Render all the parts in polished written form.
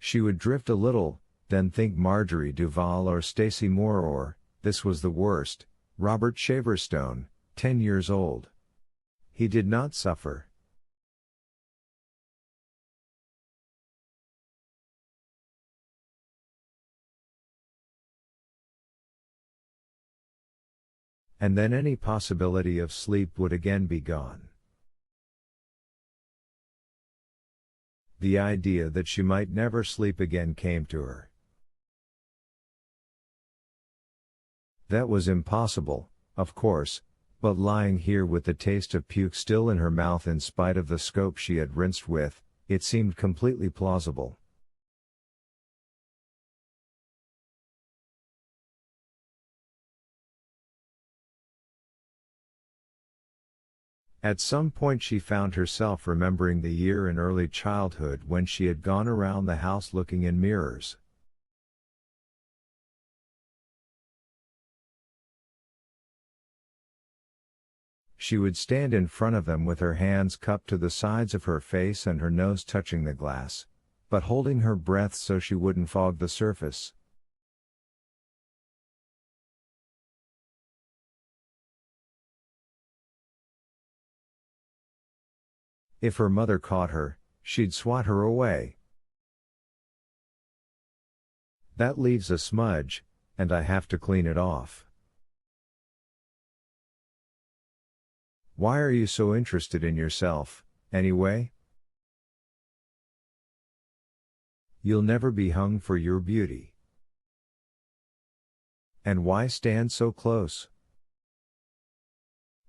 She would drift a little, then think Marjorie Duval or Stacey Moore or, this was the worst, Robert Shaverstone, 10 years old. He did not suffer. And then any possibility of sleep would again be gone. The idea that she might never sleep again came to her. That was impossible, of course, but lying here with the taste of puke still in her mouth in spite of the scope she had rinsed with, it seemed completely plausible. At some point she found herself remembering the year in early childhood when she had gone around the house looking in mirrors. She would stand in front of them with her hands cupped to the sides of her face and her nose touching the glass, but holding her breath so she wouldn't fog the surface. If her mother caught her, she'd swat her away. That leaves a smudge, and I have to clean it off. Why are you so interested in yourself, anyway? You'll never be hung for your beauty. And why stand so close?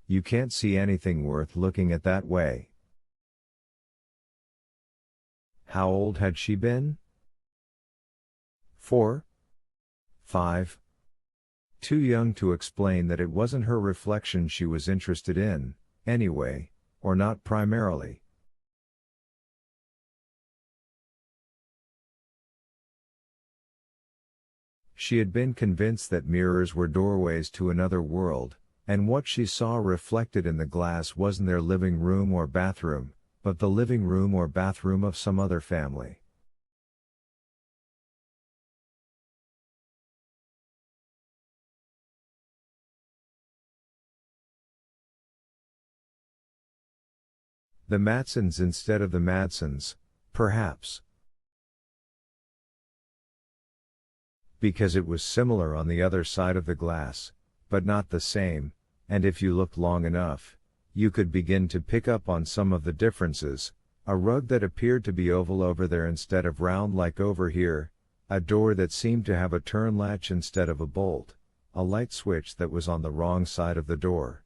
You can't see anything worth looking at that way. How old had she been? 4? 5? Too young to explain that it wasn't her reflection she was interested in, anyway, or not primarily. She had been convinced that mirrors were doorways to another world, and what she saw reflected in the glass wasn't their living room or bathroom, but the living room or bathroom of some other family. The Matsons instead of the Madsons, perhaps. Because it was similar on the other side of the glass, but not the same, and if you looked long enough, you could begin to pick up on some of the differences, a rug that appeared to be oval over there instead of round like over here, a door that seemed to have a turn latch instead of a bolt, a light switch that was on the wrong side of the door.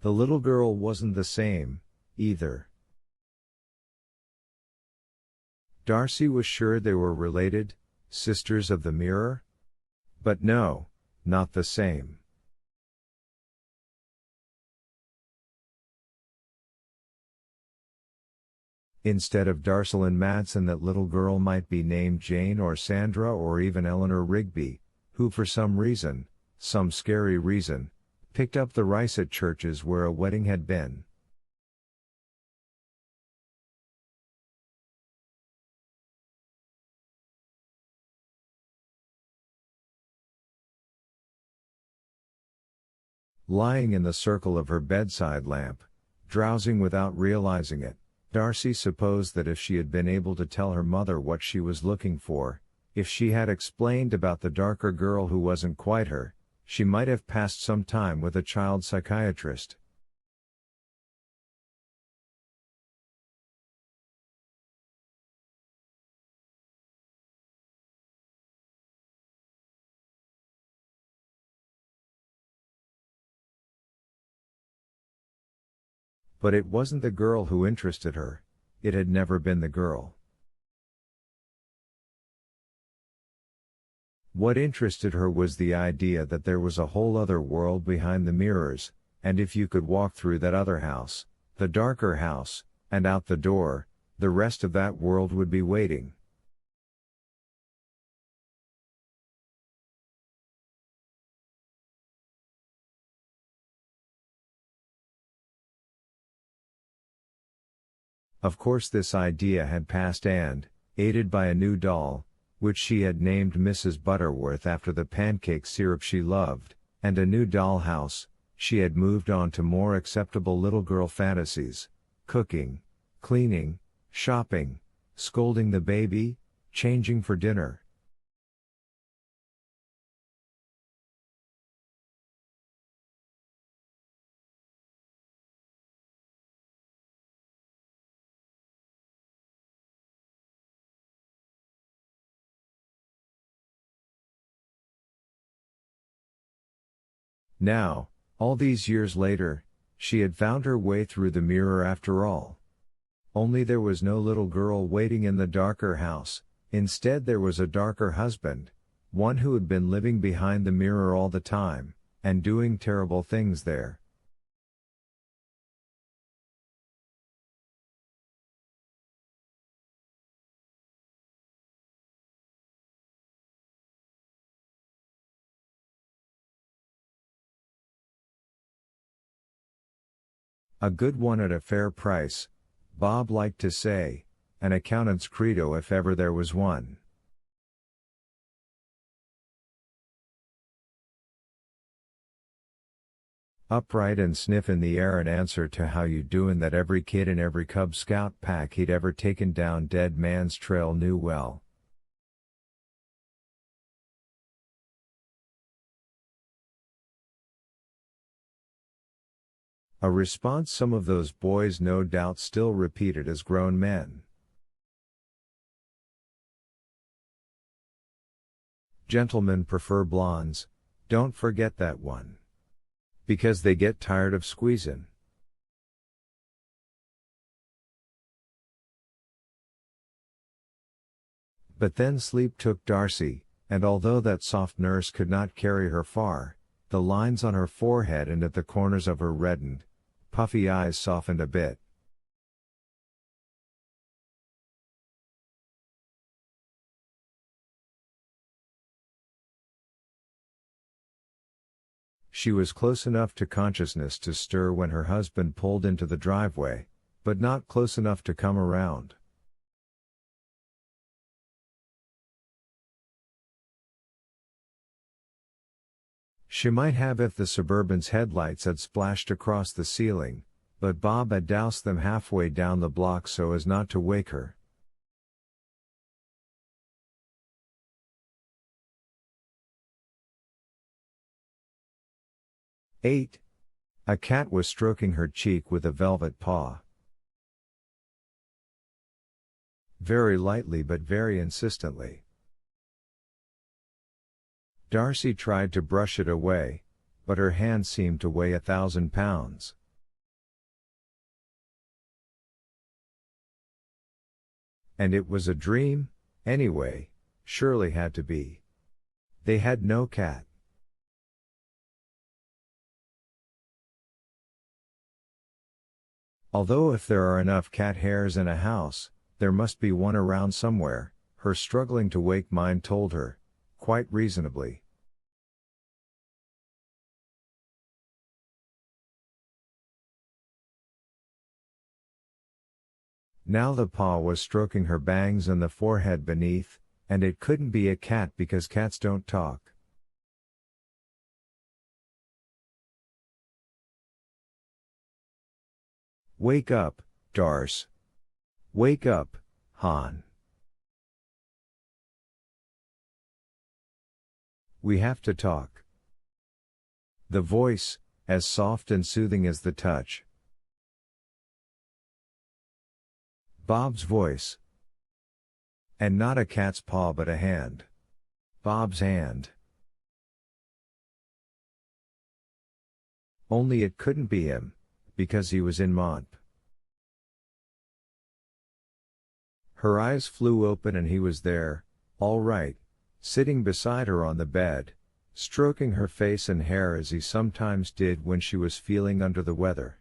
The little girl wasn't the same, either. Darcy was sure they were related, sisters of the mirror? But no, not the same. Instead of Darcelyn Madsen, that little girl might be named Jane or Sandra or even Eleanor Rigby, who for some reason, some scary reason, picked up the rice at churches where a wedding had been. Lying in the circle of her bedside lamp, drowsing without realizing it, Darcy supposed that if she had been able to tell her mother what she was looking for, if she had explained about the darker girl who wasn't quite her, she might have passed some time with a child psychiatrist. But it wasn't the girl who interested her, it had never been the girl. What interested her was the idea that there was a whole other world behind the mirrors, and if you could walk through that other house, the darker house, and out the door, the rest of that world would be waiting. Of course this idea had passed and, aided by a new doll, which she had named Mrs. Butterworth after the pancake syrup she loved, and a new dollhouse, she had moved on to more acceptable little girl fantasies: cooking, cleaning, shopping, scolding the baby, changing for dinner. Now, all these years later, she had found her way through the mirror after all. Only there was no little girl waiting in the darker house, instead there was a darker husband, one who had been living behind the mirror all the time, and doing terrible things there. A good one at a fair price, Bob liked to say, an accountant's credo if ever there was one. Upright and sniff in the air in answer to how you doin' that every kid in every Cub Scout pack he'd ever taken down Dead Man's Trail knew well. A response some of those boys no doubt still repeated as grown men. Gentlemen prefer blondes, don't forget that one. Because they get tired of squeezin'. But then sleep took Darcy, and although that soft nurse could not carry her far, the lines on her forehead and at the corners of her reddened, puffy eyes softened a bit. She was close enough to consciousness to stir when her husband pulled into the driveway, but not close enough to come around. She might have if the Suburban's headlights had splashed across the ceiling, but Bob had doused them halfway down the block so as not to wake her. "8. A cat was stroking her cheek with a velvet paw. Very lightly but very insistently. Darcy tried to brush it away, but her hand seemed to weigh 1,000 pounds. And it was a dream, anyway, surely had to be. They had no cat. Although if there are enough cat hairs in a house, there must be one around somewhere, her struggling to wake mind told her, quite reasonably. Now the paw was stroking her bangs and the forehead beneath, and it couldn't be a cat because cats don't talk. "Wake up, Darce. Wake up, Han. We have to talk." The voice, as soft and soothing as the touch. Bob's voice. And not a cat's paw but a hand. Bob's hand. Only it couldn't be him, because he was in Mont. Her eyes flew open and he was there, all right, sitting beside her on the bed, stroking her face and hair as he sometimes did when she was feeling under the weather.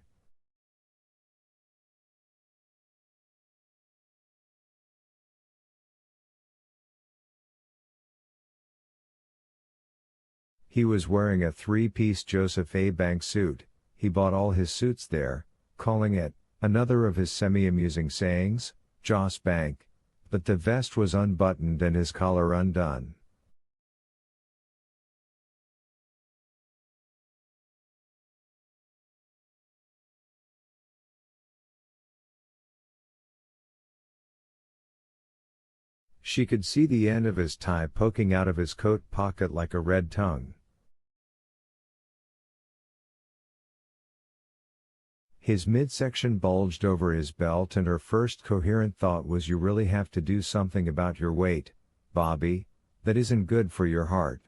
He was wearing a three-piece Joseph A. Bank suit. He bought all his suits there, calling it, another of his semi-amusing sayings, Joss Bank. But the vest was unbuttoned and his collar undone. She could see the end of his tie poking out of his coat pocket like a red tongue. His midsection bulged over his belt and her first coherent thought was, you really have to do something about your weight, Bobby, that isn't good for your heart.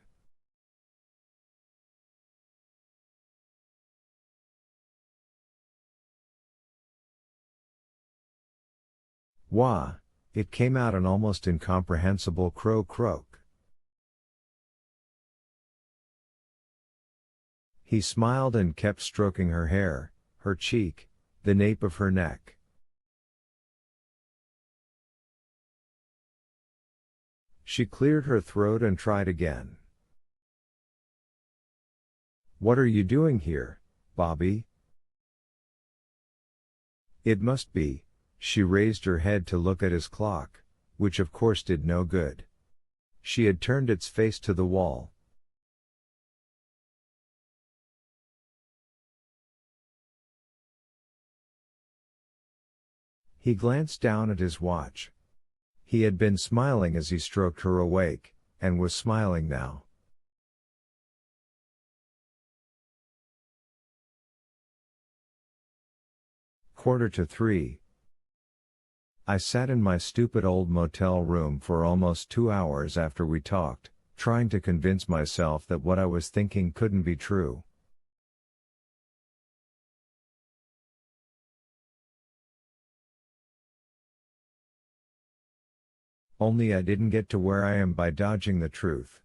Wah! It came out an almost incomprehensible croak. He smiled and kept stroking her hair, her cheek, the nape of her neck. She cleared her throat and tried again. What are you doing here, Bobby? It must be. She raised her head to look at his clock, which of course did no good. She had turned its face to the wall. He glanced down at his watch. He had been smiling as he stroked her awake, and was smiling now. Quarter to 3. I sat in my stupid old motel room for almost 2 hours after we talked, trying to convince myself that what I was thinking couldn't be true. Only I didn't get to where I am by dodging the truth.